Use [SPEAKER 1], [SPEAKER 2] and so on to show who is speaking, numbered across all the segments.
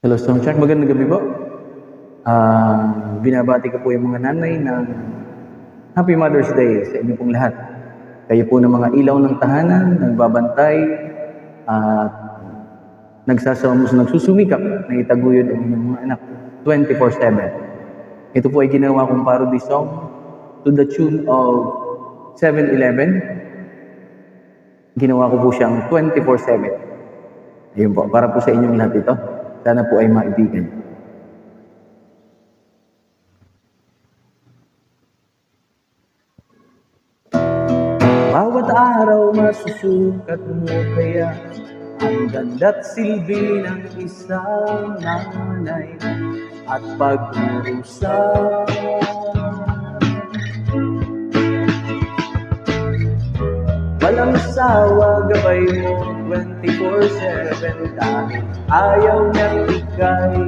[SPEAKER 1] Hello, Songchak. Magandang gabi po. Binabati ko po yung mga nanay ng Happy Mother's Day sa inyo pong lahat. Kayo po ng mga ilaw ng tahanan, nagbabantay, at nagsusumikap na itaguyod ang inyong mga anak 24/7. Ito po ay ginawa kong parody song to the tune of 7-Eleven. Ginawa ko po siyang 24/7. Ayun po, para po sa inyong lahat ito. Sana po ay maibigan. Bawat araw masusukat mo kaya ang ganda't silbi ng isang nanay at pag-urusa. Walang sawa, gabay mo 24/7 dahil ayaw niyang ika'y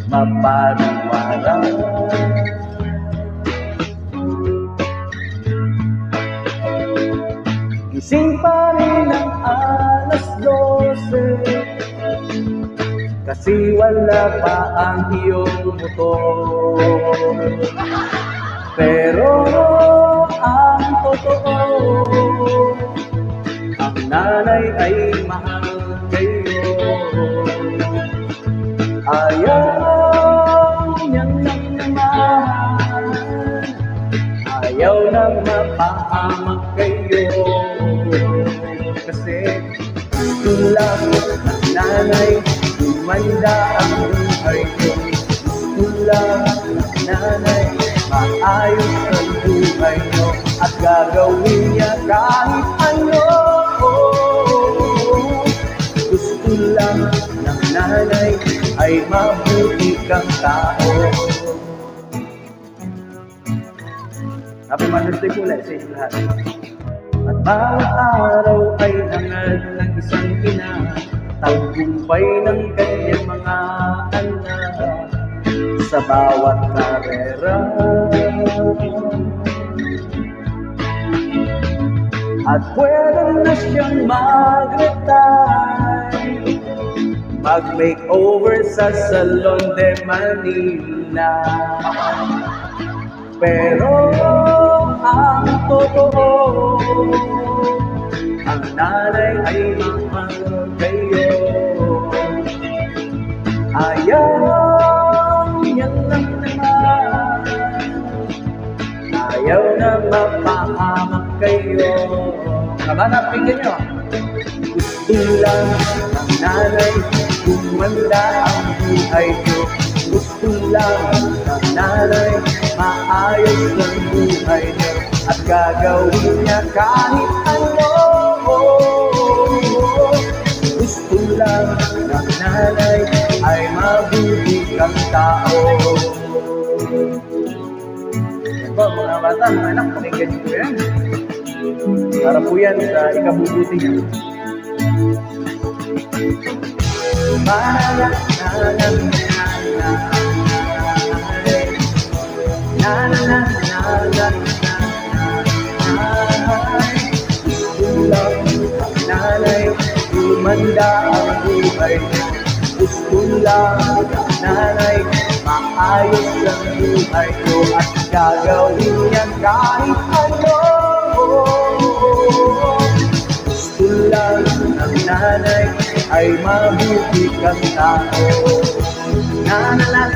[SPEAKER 1] mapariwara. Gising pa rin ang 12:00 kasi wala pa ang iyong motor. Pero ang totoo, ang nanay ay mahal kayo. Ayaw niyang lang naman, ayaw na mapahamak kayo. Kasi gusto lang ng nanay, gumanda ang buhay ko. Gusto lang ng nanay, maayos ang buhay nyo at gagawin niya kahit ano. Gusto lang ng nanay ay mabuti kang tao. Happy Mother's Day po ulit sa inyo lahat. At bawat araw ay hangad ng isang ina, tagumpay ng kanyang mga anak sa bawat karera. At pwede na siyang mag-retire, mag-makeover sa Salon de Manila. Pero ang totoo, ang nanay ay mahal kayo. Ayaw niyan lang naman, ayaw na mapahamak kayo. Kamanap, pinggan nyo. Gusto lang ng nanay, gumanda ang buhay ko. Gusto lang ng nanay, maayos ang buhay niyo at gagawin niya kahit ano. Gusto lang ng nanay ay mabuti kang tao. Yan po mga bata, mga anak, pakinggan niyo po yan. Para po yan sa ikabubuti niya. Para nanay, gumanda ang buhay niya. Gusto lang nanay, maayos ang buhay ko at gagawin niya kahit ano. Gusto lang ng nanay ay mabuti kang tao. Nanay,